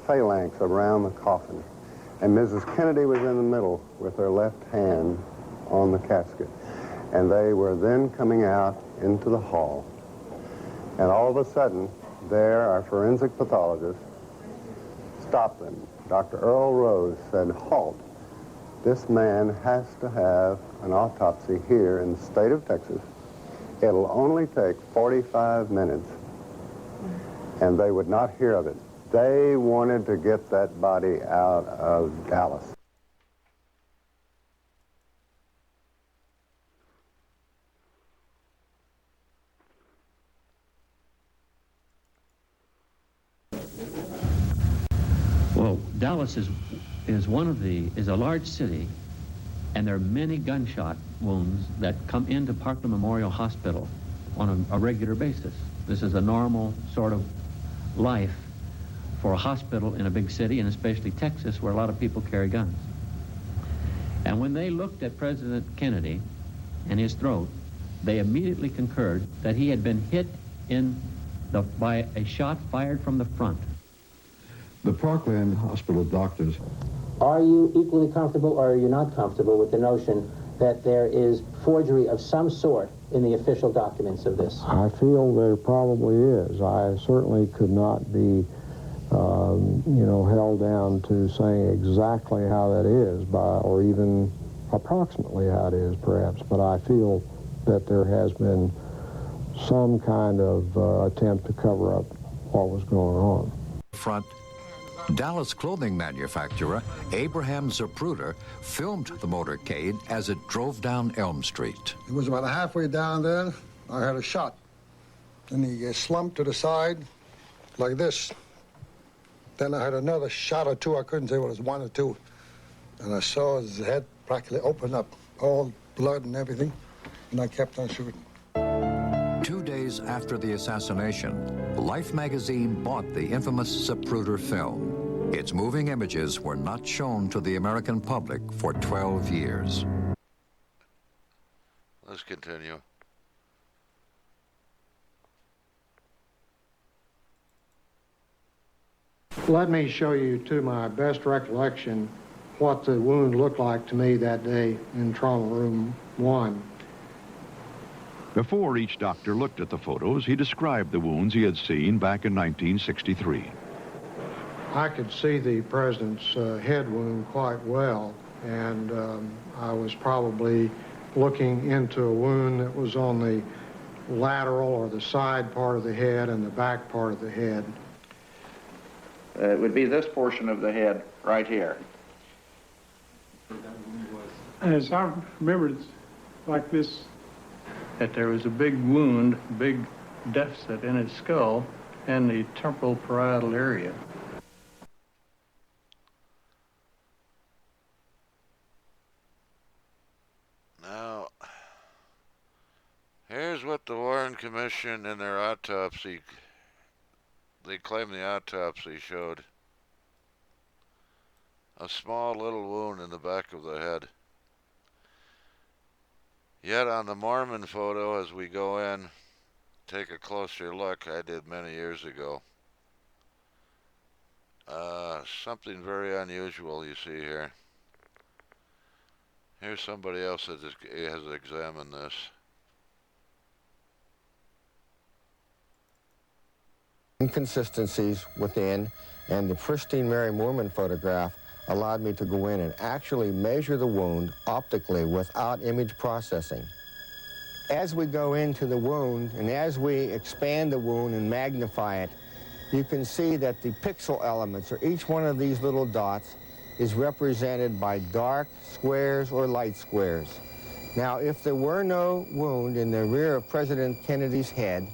phalanx around the coffin. And Mrs. Kennedy was in the middle with her left hand on the casket. And they were then coming out into the hall. And all of a sudden, there, our forensic pathologist stopped them. Dr. Earl Rose said, "Halt. This man has to have an autopsy here in the state of Texas. It'll only take 45 minutes." And they would not hear of it. They wanted to get that body out of Dallas. Well, Dallas is a large city, and there are many gunshot wounds that come into Parkland Memorial Hospital on a regular basis. This is a normal sort of life for a hospital in a big city, and especially Texas, where a lot of people carry guns. And when they looked at President Kennedy and his throat, they immediately concurred that he had been hit by a shot fired from the front. The Parkland Hospital doctors. Are you equally comfortable or are you not comfortable with the notion that there is forgery of some sort in the official documents of this? I feel there probably is. I certainly could not be, held down to saying exactly how that is, or even approximately how it is, perhaps. But I feel that there has been some kind of attempt to cover up what was going on. Front. Dallas clothing manufacturer Abraham Zapruder filmed the motorcade as it drove down Elm Street. It was about halfway down there, I had a shot. And he slumped to the side like this. Then I had another shot or two, I couldn't say what it was, one or two. And I saw his head practically open up, all blood and everything, and I kept on shooting. 2 days after the assassination, Life magazine bought the infamous Zapruder film. Its moving images were not shown to the American public for 12 years. Let's continue. Let me show you, to my best recollection, what the wound looked like to me that day in Trauma Room 1. Before each doctor looked at the photos, he described the wounds he had seen back in 1963. I could see the president's head wound quite well, and I was probably looking into a wound that was on the lateral or the side part of the head and the back part of the head. It would be this portion of the head right here. As I remember, it's like this, that there was a big wound, big deficit in his skull and the temporal parietal area. Now, here's what the Warren Commission in their autopsy, they claim the autopsy showed. A small little wound in the back of the head. Yet on the Mormon photo, as we go in, take a closer look, I did many years ago. Something very unusual you see here. Here's somebody else that has examined this. Inconsistencies within, and the pristine Mary Moorman photograph allowed me to go in and actually measure the wound optically without image processing. As we go into the wound and as we expand the wound and magnify it, you can see that the pixel elements, or each one of these little dots, is represented by dark squares or light squares. Now, if there were no wound in the rear of President Kennedy's head,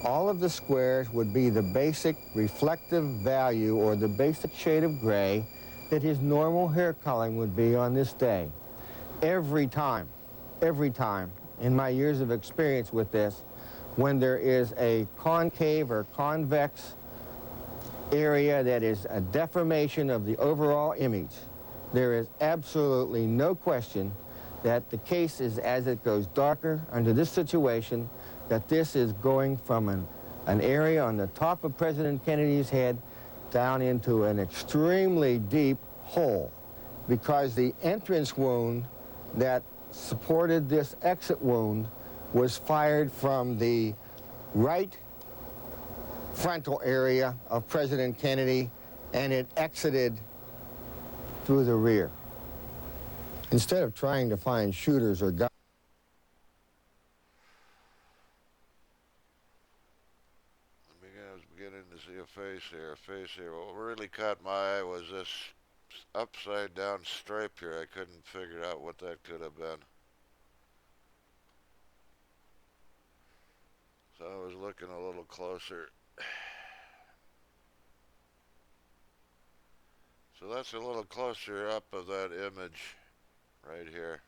all of the squares would be the basic reflective value or the basic shade of gray that his normal hair coloring would be on this day. Every time, in my years of experience with this, when there is a concave or convex area that is a deformation of the overall image, there is absolutely no question that the case is, as it goes darker under this situation, that this is going from an area on the top of President Kennedy's head down into an extremely deep hole because the entrance wound that supported this exit wound was fired from the right frontal area of President Kennedy, and it exited through the rear. Instead of trying to find shooters or guns, beginning to see a face here, What really caught my eye was this upside down stripe here. I couldn't figure out what that could have been. So I was looking a little closer. So that's a little closer up of that image right here.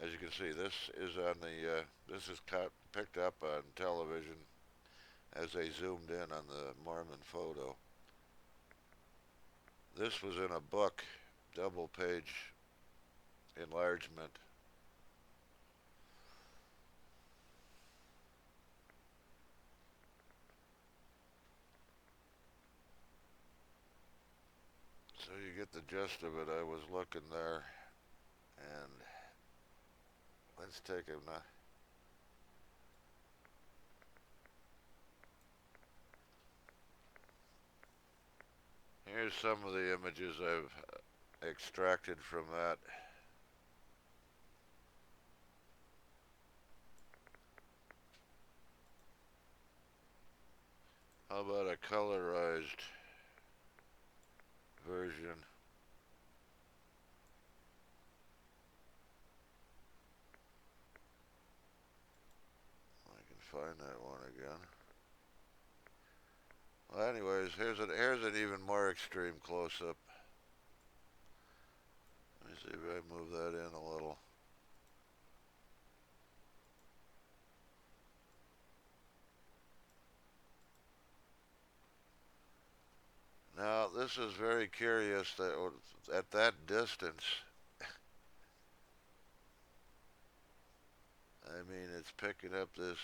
As you can see, this is on the, this is picked up on television as they zoomed in on the Mormon photo. This was in a book, double page enlargement. So you get the gist of it. I was looking there, and let's take a here's some of the images I've extracted from that. How about a colorized version? I can find that one again. Well, anyways, here's an even more extreme close-up. Let me see if I move that in a little. Now, this is very curious that at that distance, I mean, it's picking up this